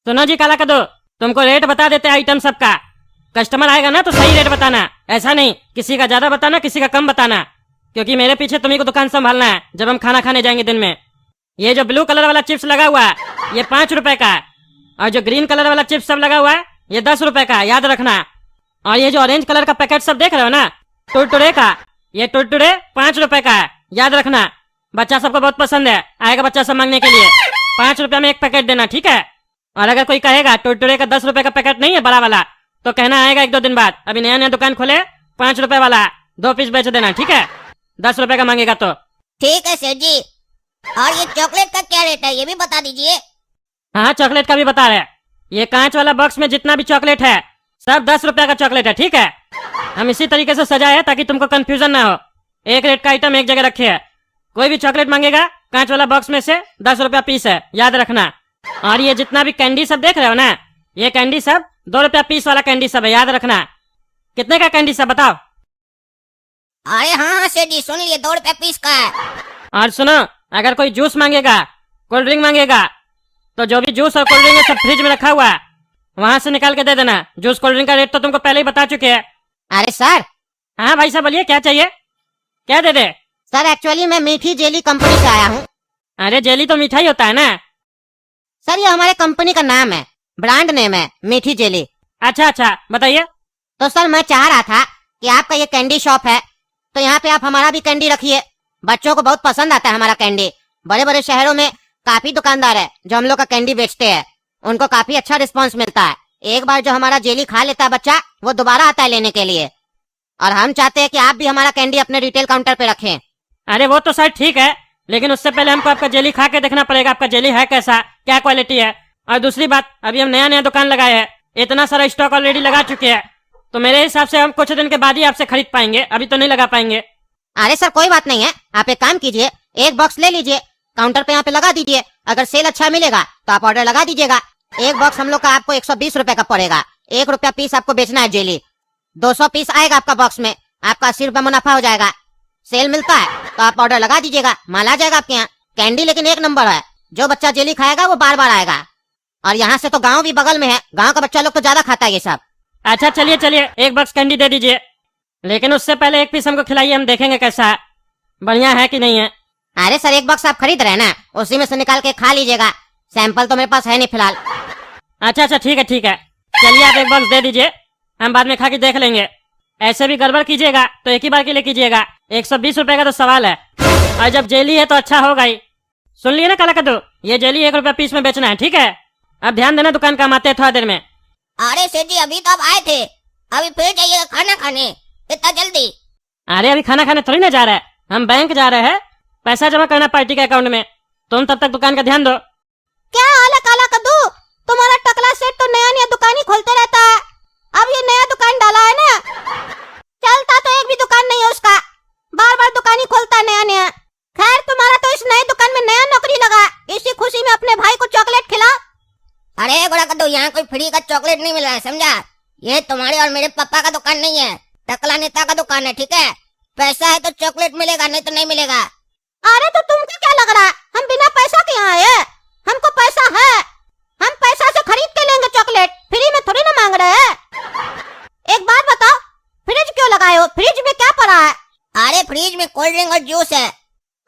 सुनो जी काला कद्दू, तुमको रेट बता देते हैं आइटम सबका। कस्टमर आएगा ना तो सही रेट बताना, ऐसा नहीं किसी का ज्यादा बताना किसी का कम बताना, क्योंकि मेरे पीछे तुम्ही को दुकान संभालना है जब हम खाना खाने जाएंगे दिन में। ये जो ब्लू कलर वाला चिप्स लगा हुआ है ये 5 रुपए का है, और जो ग्रीन कलर वाला चिप्स सब लगा हुआ है ये 10 रुपए का है, याद रखना। और ये जो ऑरेंज कलर का पैकेट सब देख रहे हो ना टुरटुरे का, ये टुरटुरे 5 रुपए का है, याद रखना। बच्चा सबको बहुत पसंद है, आएगा बच्चा सब मांगने के लिए। 5 रुपए में एक पैकेट देना, ठीक है। और अगर कोई कहेगा टुरटुरे का 10 रुपए का पैकेट नहीं है बड़ा वाला, तो कहना आएगा 1-2 दिन बाद, अभी नया नया दुकान खोले 5 रुपए वाला 2 पीस बेच देना, ठीक है। 10 रुपए का मांगेगा तो ठीक है सेठ जी। और ये चॉकलेट का क्या रेट है ये भी बता दीजिए। हाँ चॉकलेट का भी बता रहे। ये कांच वाला बॉक्स में जितना भी चॉकलेट है सब 10 रुपए का चॉकलेट है, ठीक है। हम इसी तरीके से सजाए है ताकि तुमको कंफ्यूजन ना हो, एक रेट का आइटम एक जगह रखे है। कोई भी चॉकलेट मांगेगा कांच वाला बॉक्स में से 10 रुपया पीस है, याद रखना। और ये जितना भी कैंडी सब देख रहे हो ना, ये कैंडी सब 2 रुपया पीस वाला कैंडी सब है, याद रखना। कितने का कैंडी सब बताओ। अरे हाँ सेठ जी सुन लिए 2 रुपया पीस का है। और सुनो, अगर कोई जूस मांगेगा कोल्ड ड्रिंक मांगेगा तो जो भी जूस और कोल्ड ड्रिंक सब फ्रिज में रखा हुआ है वहां से निकाल के दे देना। जूस कोल्ड ड्रिंक का रेट तो तुमको पहले ही बता चुके हैं। अरे सर। हाँ भाई साहब बोलिए क्या चाहिए, क्या दे दे। सर एक्चुअली मैं मीठी जेली कंपनी से आया हूँ। अरे जेली तो मिठाई होता है ना। सर ये हमारे कंपनी का नाम है, ब्रांड नेम है मीठी जेली। अच्छा बताइए। तो सर मैं चाह रहा था कि आपका ये कैंडी शॉप है तो यहाँ पे आप हमारा भी कैंडी रखिए। बच्चों को बहुत पसंद आता है हमारा कैंडी। बड़े बड़े शहरों में काफी दुकानदार है जो हम लोग का कैंडी बेचते हैं, उनको काफी अच्छा रिस्पांस मिलता है। एक बार जो हमारा जेली खा लेता है बच्चा वो दोबारा आता है लेने के लिए। और हम चाहते हैं कि आप भी हमारा कैंडी अपने रिटेल काउंटर पे रखें। अरे वो तो सर ठीक है, लेकिन उससे पहले हमको आपका जेली खा के देखना पड़ेगा, आपका जेली है कैसा, क्या क्वालिटी है। और दूसरी बात, अभी हम नया नया दुकान लगाए हैं, इतना सारा स्टॉक ऑलरेडी लगा चुके हैं, तो मेरे हिसाब से हम कुछ दिन के बाद ही आपसे खरीद पाएंगे, अभी तो नहीं लगा पाएंगे। अरे सर कोई बात नहीं है, आप एक काम कीजिए, एक बॉक्स ले लीजिए, काउंटर पे यहाँ पे लगा दीजिए। अगर सेल अच्छा मिलेगा तो आप ऑर्डर लगा दीजिएगा। एक बॉक्स हम लोग का आपको 120 रुपए का पड़ेगा। 1 रुपया पीस आपको बेचना है जेली। 200 पीस आएगा आपका बॉक्स में, आपका 80 रुपया मुनाफा हो जाएगा। सेल मिलता है तो आप ऑर्डर लगा दीजिएगा, माल आ जाएगा आपके यहाँ। कैंडी लेकिन 1 नंबर है, जो बच्चा जेली खाएगा वो बार बार आएगा। और यहाँ से तो गाँव भी बगल में है, गाँव का बच्चा लोग तो ज्यादा खाता है ये सब। अच्छा चलिए 1 बॉक्स कैंडी दे दीजिए, लेकिन उससे पहले 1 पीस हमको खिलाइए, हम देखेंगे कैसा है, बढ़िया है कि नहीं है। अरे सर 1 बॉक्स आप खरीद रहे हैं ना, उसी में से निकाल के खा लीजिएगा। सैंपल तो मेरे पास है नहीं फिलहाल। अच्छा ठीक है, चलिए आप 1 बॉक्स दे दीजिए, हम बाद में खा के देख लेंगे। ऐसे भी गड़बड़ कीजिएगा तो एक ही बार के लिए कीजिएगा, 120 रुपए का तो सवाल है। और जब जेली है तो अच्छा होगा ही। सुन लिए ना काला कद्दू, ये जेली 1 रुपया पीस में बेचना है, ठीक है। अब ध्यान देना, दुकान काम आते हैं थोड़ा देर में। अरे सेठ जी अभी तो आप आए थे, अभी फिर जाइएगा खाना खाने इतना जल्दी। अरे अभी खाना खाने थोड़ी ना जा रहे हैं, हम बैंक जा रहे हैं, पैसा जमा करना पार्टी के अकाउंट में। तुम तब तक दुकान का ध्यान दो। क्या हाल है काला कद्दू, तुम्हारा टकला सेठ तो नया नया दुकान ही खोलते रहता है। अब ये नया दुकान डाला है ना, चलता तो एक भी दुकान नहीं है उसका, बार बार दुकान ही खोलता है नया नया। खैर तुम्हारा तो इस नए दुकान में नया नौकरी लगा, इसी खुशी में अपने भाई को चॉकलेट खिला। अरे गोरा कद्दू यहाँ कोई फ्री का चॉकलेट नहीं मिल रहा है, समझा। ये तुम्हारे और मेरे पापा का दुकान नहीं है, टकला नेता का दुकान है, ठीक है। पैसा है तो चॉकलेट मिलेगा, नहीं तो नहीं मिलेगा। अरे तो तुमको क्या लग रहा है हम बिना पैसा के यहाँ आए? हमको पैसा है, हम पैसा से खरीद के लेंगे चॉकलेट, फ्री में थोड़ी ना मांग रहे हैं। एक बात बताओ, फ्रिज क्यों लगाए हो, फ्रिज में क्या पड़ा है? अरे फ्रिज में कोल्ड ड्रिंक और जूस है।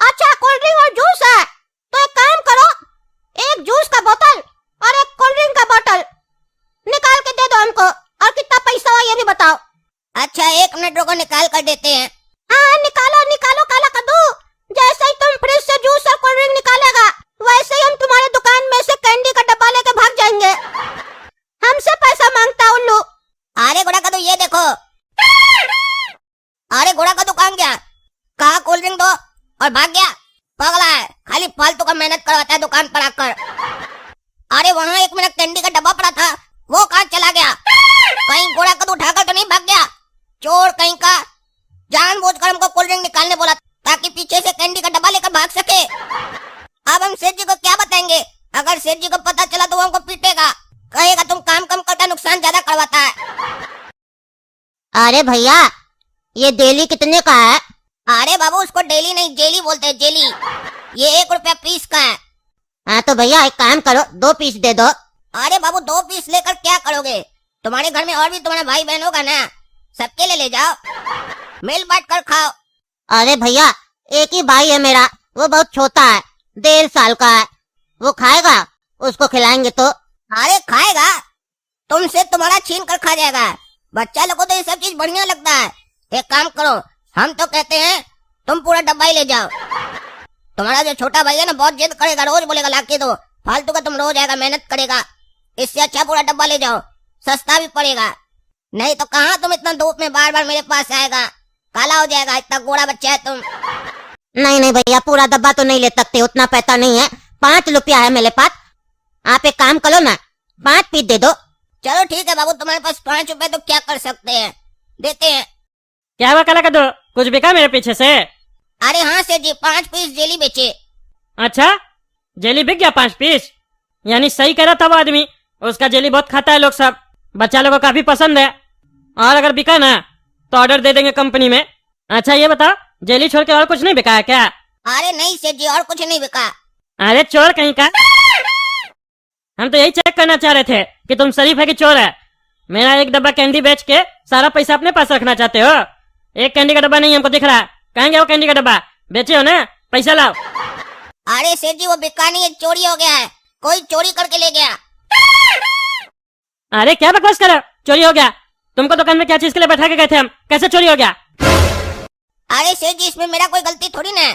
अच्छा कोल्ड ड्रिंक और जूस है, तो एक काम करो, एक जूस का बोतल और एक कोल्ड ड्रिंक का बोतल निकाल के दे दो हमको। और कितना पैसा हुआ ये भी बताओ। अच्छा 1 मिनट रुको, निकाल कर देते हैं। हाँ निकालो काला कद्दू। जैसे ही तुम फ्रिज से जूस और कोल्ड ड्रिंक निकालेगा वैसे ही हम तुम्हारे दुकान में से कैंडी का डब्बा लेके भाग जाएंगे। हमसे पैसा मांगता उल्लू। अरे गोरा कद्दू ये देखो। अरे गोरा कद्दू कहाँ गया, कहा कोल्ड ड्रिंक दो और भाग गया, पगला है, खाली फालतू का मेहनत करवाता है दुकान पर आकर। अरे वहाँ 1 मिनट कैंडी का डब्बा पड़ा था, वो कहाँ चला गया? कहीं गोरा कद्दू उठाकर तो नहीं भाग गया? चोर कहीं का, जानबूझकर हमको कोल्ड ड्रिंक निकालने बोला ताकि पीछे से कैंडी का डब्बा लेकर भाग सके। अब हम सेठ जी को क्या बताएंगे? अगर सेठ जी को पता चला तो वो हमको पीटेगा, कहेगा तुम काम कम करता नुकसान ज्यादा करवाता है। अरे भैया ये डेली कितने का है? अरे बाबू उसको डेली नहीं जेली बोलते हैं, जेली। ये 1 रुपया पीस का है। हाँ तो भैया एक काम करो, 2 पीस दे दो। अरे बाबू 2 पीस लेकर क्या करोगे? तुम्हारे घर में और भी तुम्हारा भाई बहन होगा ना, सबके लिए ले जाओ, मिल बांट कर खाओ। अरे भैया, एक ही भाई है मेरा, वो बहुत छोटा है, 1.5 साल का है, वो खाएगा, उसको खिलाएंगे तो। अरे खाएगा, तुमसे तुम्हारा छीन कर खा जाएगा। बच्चा लोग को तो ये सब चीज बढ़िया लगता है। एक काम करो, हम तो कहते हैं तुम पूरा डब्बा ही ले जाओ। तुम्हारा जो छोटा भाई है ना, बहुत जिद करेगा, रोज बोलेगा लाके दो, फालतू का तुम रोज आएगा, मेहनत करेगा। इससे अच्छा पूरा डब्बा ले जाओ, सस्ता भी पड़ेगा। नहीं तो कहाँ तुम इतना धूप में बार बार मेरे पास आएगा, काला हो जाएगा, इतना गोरा बच्चा है तुम। नहीं नहीं भैया, पूरा डब्बा तो नहीं ले सकते, उतना पैसा नहीं है, 5 रुपया है मेरे पास। आप एक काम करो ना, 5 पीस दे दो। चलो ठीक है बाबू, तुम्हारे पास 5 रुपए तो क्या कर सकते हैं, देते हैं। क्या हुआ काला कद्दू, कुछ बिका मेरे पीछे से? अरे हाँ सेठ जी, 5 पीस जेली बेचे। अच्छा, जेली बिक गया 5 पीस? यानी सही कह रहा था वो आदमी, उसका जेली बहुत खाता है लोग सब, बच्चा लोगों को काफी पसंद है। और अगर बिका ना तो ऑर्डर दे देंगे कंपनी में। अच्छा ये बताओ, जेली छोड़ के और कुछ नहीं बिका है क्या? अरे नहीं सेठ जी, और कुछ नहीं बिका। अरे चोर कहीं का, हम तो यही चेक करना चाह रहे थे कि तुम शरीफ है कि चोर है। मेरा एक डब्बा कैंडी बेच के सारा पैसा अपने पास रखना चाहते हो? एक कैंडी का डब्बा नहीं हमको दिख रहा, कहाँ गया वो कैंडी का डब्बा? बेचे हो ना, पैसा लाओ। अरे सेठ जी वो बिका नहीं है, चोरी हो गया है, कोई चोरी करके ले गया। अरे क्या बकवास कर रहे हो, चोरी हो गया? तुमको दुकान में क्या चीज के लिए बैठा के गए थे हम, कैसे चोरी हो गया? अरे सेठ जी इसमें मेरा कोई गलती थोड़ी ना है।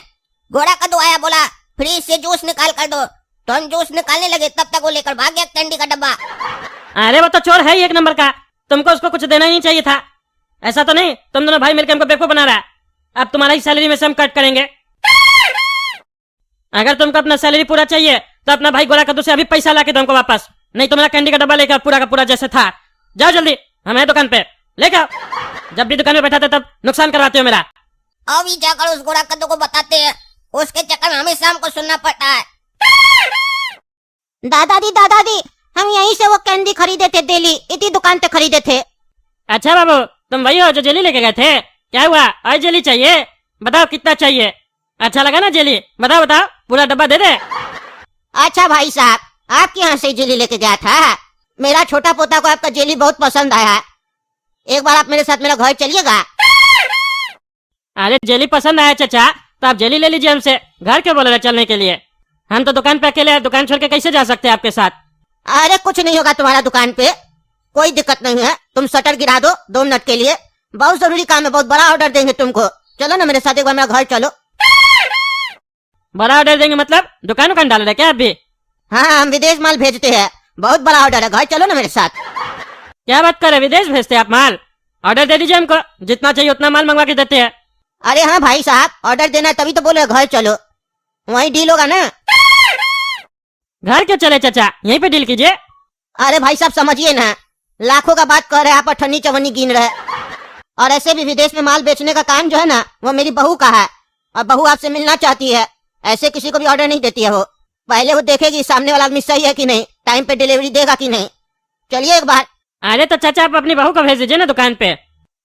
घोड़ा कद्दू आया, बोला फ्रिज से जूस निकाल कर दो, तो हम जूस निकालने लगे, तब तक वो लेकर भाग गया कैंडी का डब्बा। अरे वो तो चोर है ही एक नंबर का, तुमको उसको कुछ देना ही नहीं चाहिए था। ऐसा तो नहीं तुम दोनों भाई मिलकर हमको बेवकूफ बना रहा है? अब तुम्हारा ही सैलरी में से हम कट करेंगे। अगर तुमको अपना सैलरी पूरा चाहिए तो अपना भाई गोरा कद्दू से अभी पैसा ला के दो हमको वापस, नहीं तो मेरा कैंडी का डब्बा लेकर पूरा का पूरा जैसे था। जाओ जल्दी, हम है दुकान पे, लेके आओ। जब भी दुकान में बैठाते तब नुकसान करवाते हो मेरा। अभी जाकर उस घोड़ा कद्दू को बताते हैं, उसके चक्कर में हमें शाम को सुनना पड़ता है। दादाजी, हम यहीं से वो कैंडी खरीदे थे, डेली इसी दुकान से खरीदे थे। अच्छा बाबू, तुम वही हो जो जेली लेके गए थे? क्या हुआ, और जेली चाहिए? बताओ कितना चाहिए? अच्छा लगा ना जेली? बताओ बताओ, पूरा डब्बा दे दे। अच्छा भाई साहब, आपके यहाँ से जेली लेके गया था, मेरा छोटा पोता को आपका जेली बहुत पसंद आया है, एक बार आप मेरे साथ मेरा घर चलिएगा। अरे जेली पसंद आया चाचा, तो आप जेली ले लीजिए हमसे, घर क्यों बोल रहे चलने के लिए? हम तो दुकान पे अकेले हैं, दुकान छोड़ के कैसे जा सकते हैं आपके साथ? अरे कुछ नहीं होगा तुम्हारा दुकान पे, कोई दिक्कत नहीं है, तुम शटर गिरा दो 2 मिनट के लिए, बहुत जरूरी काम है, बहुत बड़ा ऑर्डर देंगे तुमको। चलो ना मेरे साथ एक बार मेरा घर चलो। बड़ा ऑर्डर देंगे मतलब दुकान डाल रहे क्या आप भी? हाँ हम विदेश माल भेजते हैं, बहुत बड़ा ऑर्डर है, घर चलो ना मेरे साथ। क्या बात कर रहे, विदेश भेजते हैं आप माल? ऑर्डर दे दीजिए हमको, जितना चाहिए उतना माल मंगवा के देते हैं। अरे हाँ भाई साहब, ऑर्डर देना है तभी तो बोले घर चलो, वही डील होगा ना। घर क्यों चले चाचा, यहीं पे डील कीजिए। अरे भाई साहब समझिए ना, लाखों का बात कर रहे हैं, आप अठन्नी चवन्नी गिन रहे, और ऐसे भी विदेश में माल बेचने का काम जो है ना, वो मेरी बहू का है, और बहू आपसे मिलना चाहती है, ऐसे किसी को भी ऑर्डर नहीं देती है वो, पहले वो देखेगी सामने वाला आदमी सही है कि नहीं, टाइम पे डिलीवरी देगा कि नहीं। चलिए एक बार। अरे तो चाचा आप अपनी बहू को भेज दीजिए ना दुकान पे।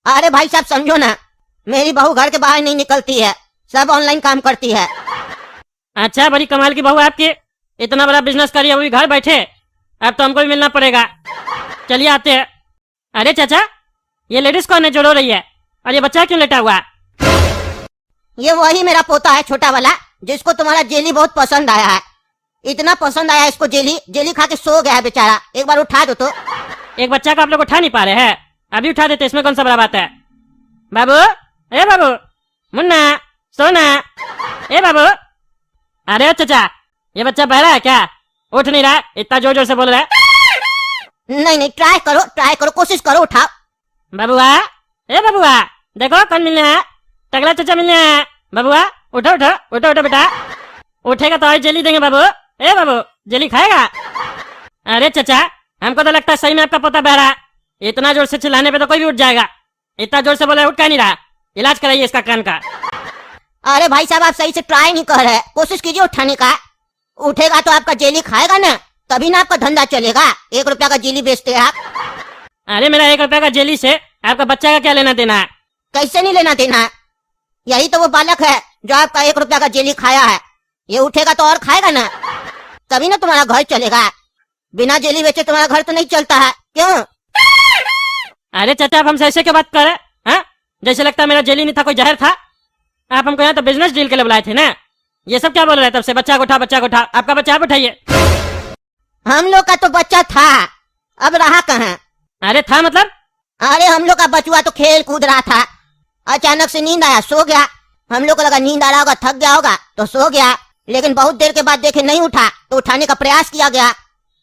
अरे भाई साहब समझो ना, मेरी बहू घर के बाहर नहीं निकलती है, सब ऑनलाइन काम करती है। अच्छा, बड़ी कमाल की बहू है आपकी, इतना बड़ा बिजनेस करिए वो भी घर बैठे, अब तो हमको भी मिलना पड़ेगा। चलिए आते हैं। अरे चाचा, ये लेडीज कौन है जो रो रही है, और ये बच्चा क्यों लेटा हुआ? ये वही मेरा पोता है छोटा वाला, जिसको तुम्हारा जेली बहुत पसंद आया है, इतना पसंद आया इसको जेली खा के सो गया है बेचारा, एक बार उठा दो तो। एक बच्चा को आप लोग उठा नहीं पा रहे हैं, अभी उठा देते, इसमें कौन सा बड़ा बात है। बाबू, ए बाबू, मुन्ना, सोना, ए बाबू। अरे चाचा, ये बच्चा बहरा है क्या, उठ नहीं रहा, इतना जोर जोर से बोल रहा है। नहीं ट्राई करो, कोशिश करो, उठाओ। बबुआ, ए बबुआ, देखो कौन मिलने आया, टकला चाचा मिलने आया। बबुआ उठो उठो उठो उठो बेटा, उठेगा तो और जेली देंगे बाबू। ए बाबू, जेली खाएगा? अरे चाचा, हमको तो लगता है सही में आपका पोता बहरा है, इतना जोर से चिल्लाने पे तो कोई भी उठ जाएगा, इतना जोर से बोला उठ क्या नहीं रहा, इलाज कराइए इसका कान का। अरे भाई साहब आप सही से ट्राई नहीं कर रहे, कोशिश कीजिए उठाने का, उठेगा तो आपका जेली खाएगा ना, तभी ना आपका धंधा चलेगा। 1 रुपया का जेली बेचते हैं आप। अरे मेरा 1 रुपया का जेली से आपका बच्चा का क्या लेना देना है? कैसे नहीं लेना देना, यही तो वो बालक है जो आपका 1 रुपया का जेली खाया है, ये उठेगा तो और खाएगा ना, तभी ना तुम्हारा घर चलेगा। बिना जेली बेचे तुम्हारा घर तो नहीं चलता है, क्यों? अरे चाचा, आप हमसे ऐसे क्यों बात कर रहे हैं? जैसे लगता है मेरा जेली नहीं था, कोई जहर था। आप हमको यहाँ तो बिजनेस डील के लिए बुलाए थे ना। ये सब क्या बोल रहे हैं तब से? बच्चा को उठा, बच्चा को उठा। आपका बच्चा आप उठाइए। हम लोग का तो बच्चा था, अब रहा कहाँ? अरे था मतलब? अरे हम लोग का बचुआ तो खेल कूद रहा था, अचानक से नींद आया, सो गया। हम लोग को लगा नींद आ रहा होगा, थक गया होगा तो सो गया। लेकिन बहुत देर के बाद देखे नहीं उठा तो उठाने का प्रयास किया गया।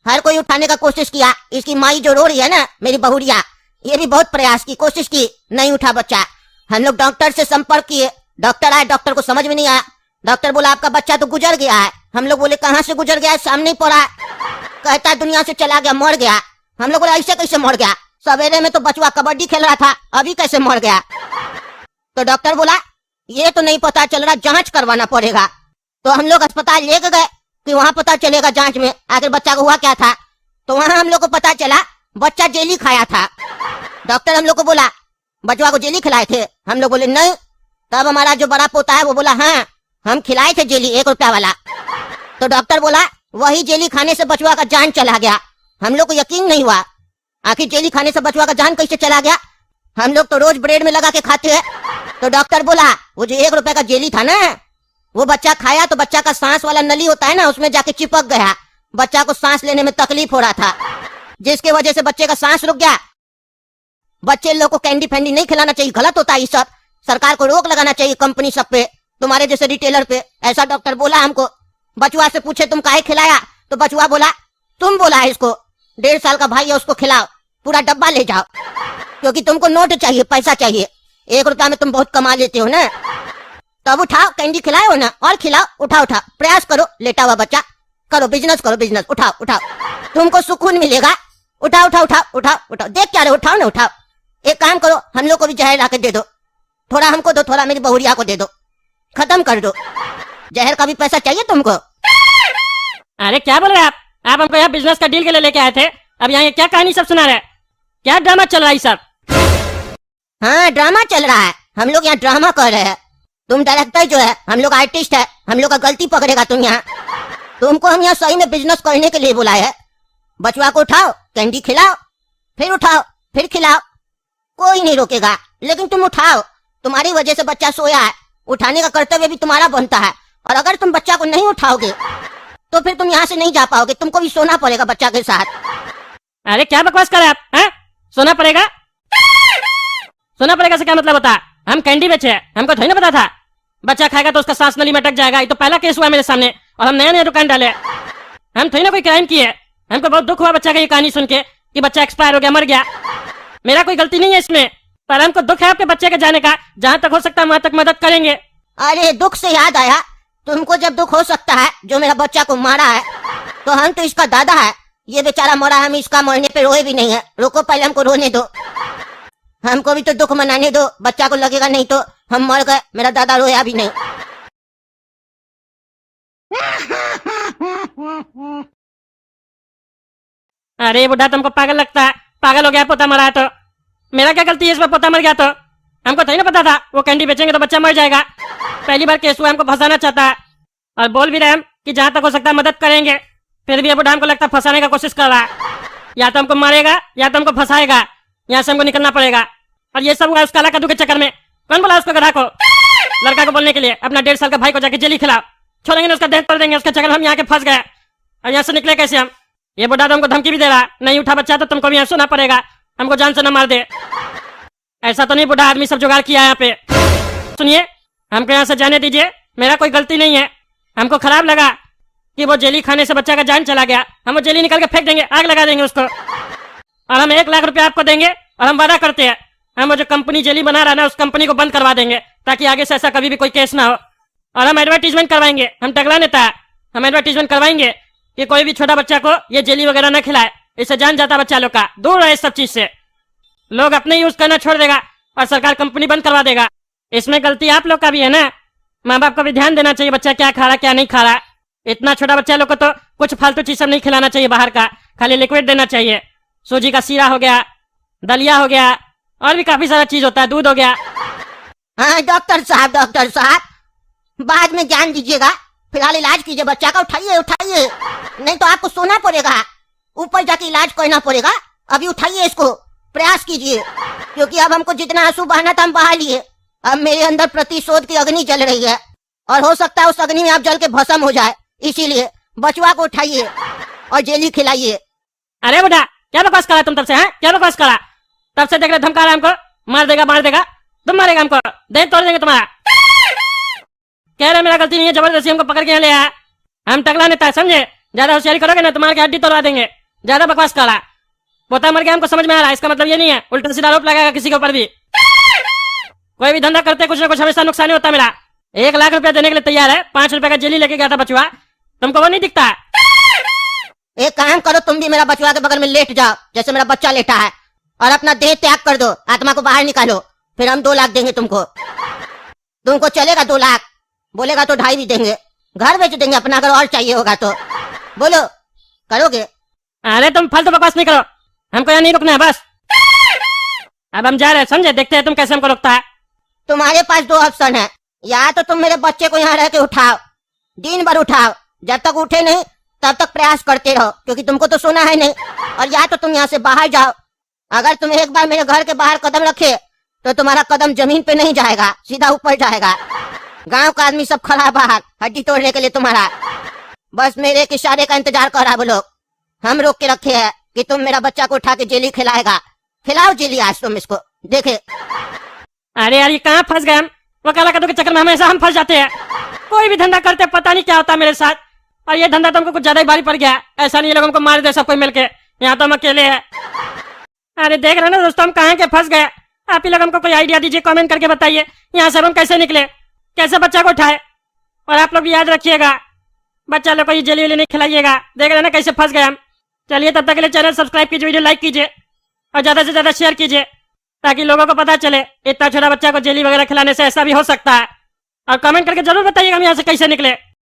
हर कोई उठाने का कोशिश किया। इसकी माई जो रो रही है ना, मेरी बहुरिया, ये भी बहुत प्रयास की, कोशिश की, नहीं उठा बच्चा। हम लोग डॉक्टर से संपर्क किए, डॉक्टर आए, डॉक्टर को समझ में नहीं आया। डॉक्टर बोला आपका बच्चा तो गुजर गया है। हम लोग बोले कहाँ से गुजर गया है, सामने ही पड़ा है। कहता है दुनिया से चला गया, मर गया। हम लोग बोले ऐसे कैसे मर गया? सवेरे में तो बचवा कबड्डी खेल रहा था, अभी कैसे मर गया? तो डॉक्टर बोला ये तो नहीं पता चल रहा, जांच करवाना पड़ेगा। तो हम लोग अस्पताल लेके गए कि वहाँ पता चलेगा जांच में आखिर बच्चा को हुआ क्या था। तो वहाँ हम लोग को पता चला बच्चा जेली खाया था। डॉक्टर हम लोग को बोला बचवा को जेली खिलाए थे। हम लोग बोले नहीं। तब हमारा जो बड़ा पोता है वो बोला हाँ हम खिलाए थे जेली, 1 रुपया वाला। तो डॉक्टर बोला वही जेली खाने से बचवा का जान चला गया। हम लोग को यकीन नहीं हुआ, आखिर जेली खाने से बचवा का जान कैसे चला गया? हम लोग तो रोज ब्रेड में लगा के खाते हैं। तो डॉक्टर बोला वो जो 1 रुपए का जेली था ना, वो बच्चा खाया तो बच्चा का सांस वाला नली होता है ना, उसमें जाके चिपक गया। बच्चा को सांस लेने में तकलीफ हो रहा था, जिसके वजह से बच्चे का सांस रुक गया। बच्चे लोग को कैंडी फैंडी नहीं खिलाना चाहिए, गलत होता है ये सब। सरकार को रोक लगाना चाहिए कंपनी सब पे, तुम्हारे जैसे रिटेलर पे। ऐसा डॉक्टर बोला हमको। बचुआ से पूछे तुम काहे खिलाया? तो बचुआ बोला तुम बोला है इसको, 1.5 साल का भाई है, उसको खिलाओ, पूरा डब्बा ले जाओ, क्योंकि तुमको नोट चाहिए, पैसा चाहिए। 1 रुपया में तुम बहुत कमा लेते हो ना। तब उठाओ, कैंडी खिलाओ ना, और खिलाओ, उठाओ उठाओ, प्रयास करो, लेटा हुआ बच्चा, करो बिजनेस, करो बिजनेस, उठाओ उठाओ, तुमको सुकून मिलेगा। उठाओ उठाओ उठाओ उठाओ उठाओ, देख क्या रहे, उठाओ ना, उठाओ। एक काम करो, हम लोग को भी जहर ला के दे दो, थोड़ा हमको दो, थोड़ा मेरी बहुरिया को दे दो, खत्म कर दो। जहर का भी पैसा चाहिए तुमको? अरे क्या बोल रहे हैं आप हमको यहाँ बिजनेस का डील के लिए लेके आए थे, अब यहाँ ये क्या कहानी सब सुना रहे हैं? क्या ड्रामा चल रहा है सब? हाँ ड्रामा चल रहा है, हम लोग यहाँ ड्रामा कर रहे हैं। तुम डायरेक्टर जो है, हम लोग आर्टिस्ट है, हम लोग का गलती पकड़ेगा तुम यहाँ। तुमको हम यहाँ सही में बिजनेस करने के लिए बुलाए है। बचवा को उठाओ, कैंडी खिलाओ, फिर उठाओ, फिर खिलाओ, कोई नहीं रोकेगा, लेकिन तुम उठाओ। तुम्हारी वजह से बच्चा सोया है, उठाने का कर्तव्य भी तुम्हारा बनता है। और अगर तुम बच्चा को नहीं उठाओगे तो फिर तुम यहाँ से नहीं जा पाओगे, तुमको भी सोना पड़ेगा बच्चा के साथ। अरे क्या बकवास कर रहे हैं आप? हैं? सोना पड़ेगा? सोना पड़ेगा से क्या मतलब होता है? हम कैंडी बेचे हैं, हमको थोड़ी ना पता था बच्चा खाएगा तो उसका सांस नली में अटक जाएगा। ये तो पहला केस हुआ मेरे सामने, और हम नया नया दुकान डाले। हम थोड़ी ना कोई क्राइम किए। हमको बहुत दुख हुआ बच्चा का ये कहानी सुन के कि बच्चा एक्सपायर हो गया, मर गया। मेरा कोई गलती नहीं है इसमें, पर हमको दुख है आपके बच्चे के जाने का। जहाँ तक हो सकता है वहां तक मदद करेंगे। अरे दुख से याद आया, तुमको जब दुख हो सकता है जो मेरा बच्चा को मारा है, तो हम तो इसका दादा है, ये बेचारा मरा, हम इसका मरने पे रोए भी नहीं है। रुको पहले हमको रोने दो, हमको भी तो दुख मनाने दो। बच्चा को लगेगा नहीं तो हम मर गए, मेरा दादा रोया भी नहीं। अरे बुढ़ा तुमको पागल लगता है? पागल हो गया, पोता मरा है तो? मेरा क्या गलती है इसमें? पोता मर गया तो हमको थोड़ी ना पता था वो कैंडी बेचेंगे तो बच्चा मर जाएगा। पहली बार केस हुआ, हमको फंसाना चाहता है, और बोल भी रहे हम कि जहाँ तक हो सकता है मदद करेंगे। फिर भी ये बुढ़ा हमको लगता है फंसाने का कोशिश कर रहा है। या तो हमको मारेगा या तो हमको फंसाएगा, यहाँ से हमको निकलना पड़ेगा। और ये सब हुआ उस काला कद्दू के चक्कर में। कौन बोला उसको गधा को, लड़का को बोलने के लिए अपना 1.5 साल का भाई को जाके जेली खिलाओ, छोड़ेंगे ना उसका देह तोड़ देंगे। उसके चक्कर में हम यहाँ के फंस गए, और यहाँ से निकले कैसे हम? ये बुढ़ा तो हमको धमकी भी दे रहा है, नहीं उठा बच्चा तो तुमको भी यहाँ सोना पड़ेगा, हमको जान से न मार दे। ऐसा तो नहीं बुढ़ा आदमी सब जुगाड़ किया है यहाँ पे। सुनिए, हमको यहाँ से जाने दीजिए, मेरा कोई गलती नहीं है। हमको खराब लगा कि वो जेली खाने से बच्चा का जान चला गया। हम वो जेली निकाल के फेंक देंगे, आग लगा देंगे उसको, और हम 1 लाख रुपया आपको देंगे। और हम वादा करते हैं हम वो जो कंपनी जेली बना रहा है ना, उस कंपनी को बंद करवा देंगे, ताकि आगे से ऐसा कभी भी कोई केस ना हो। और हम एडवर्टीजमेंट करवाएंगे, हम टकला नेता है, हम एडवर्टीजमेंट करवाएंगे कि कोई भी छोटा बच्चा को ये जेली वगैरह न खिलाए, इससे जान जाता बच्चा लोग का। दूर रहे इस सब चीज से, लोग अपने यूज करना छोड़ देगा और सरकार कंपनी बंद करवा देगा। इसमें गलती आप लोग का भी है ना, माँ बाप को भी ध्यान देना चाहिए बच्चा क्या खा रहा क्या नहीं खा रहा। इतना छोटा बच्चा लोग को तो कुछ फालतू चीज सब नहीं खिलाना चाहिए बाहर का, खाली लिक्विड देना चाहिए। सूजी का सीरा हो गया, दलिया हो गया, और भी काफी सारा चीज होता है, दूध हो गया। हाँ डॉक्टर साहब बाद में ज्ञान दीजिएगा, फिलहाल इलाज कीजिए बच्चा का। उठाइए उठाइए, नहीं तो आपको सोना पड़ेगा। ऊपर जाके इलाज करना पड़ेगा। अभी उठाइए इसको, प्रयास कीजिए, क्योंकि अब हमको जितना आंसू बहाना था हम बहा लिए। अब मेरे अंदर प्रतिशोध की अग्नि जल रही है और हो सकता है उस अग्नि में आप जल के भस्म हो जाए। इसीलिए बचवा को उठाइए और जेली खिलाइए। अरे बेटा, क्या बकवास करा तुम तब से? हैं, क्या बकवास करा? तब से देख रहे धमका रहा हमको, मार देगा मार देगा। तुम मारेगा हमको, देख तोड़ देंगे तुम्हारा। कह रहे मेरा गलती नहीं है, जबरदस्ती हमको पकड़ के यहाँ ले आया। हम टकला नेता है, समझे? ज्यादा होशियारी करोगे ना तुम्हारे हड्डी तोड़वा देंगे। ज्यादा बकवास करा। पोता मर गया हमको समझ में आ रहा है, इसका मतलब ये नहीं है उल्टा सीधा आरोप लगाएगा किसी के ऊपर भी। कोई भी धंधा करते कुछ ना कुछ हमेशा नुकसान ही होता। मेरा 1 लाख रुपया देने के लिए तैयार है, 5 रुपए का जेली लेके गया था बचवा। तुमको वो नहीं दिखता है? एक काम करो, तुम भी मेरा बचवा के बगल में लेट जाओ जैसे मेरा बच्चा लेटा है, और अपना देह त्याग कर दो, आत्मा को बाहर निकालो। फिर हम 2 लाख देंगे तुमको। तुमको चलेगा 2 लाख? बोलेगा तो 2.5 भी देंगे। घर बेच देंगे अपना, अगर और चाहिए होगा तो। बोलो, करोगे? अरे तुम फालतू बकवास नहीं करो, हमको यहाँ नहीं रुकना है बस। अब हम जा रहे हैं, समझे? देखते हैं तुम कैसे हमको रोकता है। तुम्हारे पास 2 ऑप्शन है, या तो तुम मेरे बच्चे को यहाँ रह के उठाओ, दिन भर उठाओ, जब तक उठे नहीं तब तक प्रयास करते रहो, क्योंकि तुमको तो सोना है नहीं। और या तो तुम यहाँ से बाहर जाओ। अगर तुम एक बार मेरे घर के बाहर कदम रखे तो तुम्हारा कदम जमीन पे नहीं जाएगा, सीधा ऊपर जाएगा। गांव का आदमी सब खड़ा बाहर हड्डी तोड़ने के लिए तुम्हारा। बस मेरे एक इशारे का इंतजार कर रहा है वो लोग। हम रोक के रखे हैं कि तुम मेरा बच्चा को उठा के जेली खिलाएगा। खिलाओ जेली आज तुम इसको, देखे। अरे यार, ये कहाँ फंस गए हम? वकाला के चक्कर में हमेशा हम फंस जाते हैं। कोई भी धंधा करते पता नहीं क्या होता मेरे साथ, और ये धंधा तो हमको कुछ ज्यादा ही भारी पड़ गया। ऐसा नहीं ये लोग हमको मार दे सब कोई मिलके, यहाँ तो हम अकेले हैं। अरे देख रहे ना दोस्तों, हम कहाँ के फंस गए। आप ही लोग हमको कोई आइडिया दीजिए, कमेंट करके बताइए यहाँ से हम कैसे निकले, कैसे बच्चा को उठाए। और आप लोग भी याद रखिएगा, बच्चा लोग को ये जेली वेली नहीं खिलाइएगा। देख रहे ना कैसे फंस गए हम। चलिए, तब तक के लिए चैनल सब्सक्राइब कीजिए, वीडियो लाइक कीजिए और ज्यादा से ज्यादा शेयर कीजिए, ताकि लोगों को पता चले इतना छोटा बच्चा को जेली वगैरह खिलाने से ऐसा भी हो सकता है। और कमेंट करके जरूर बताइएगा हम यहाँ से कैसे निकले।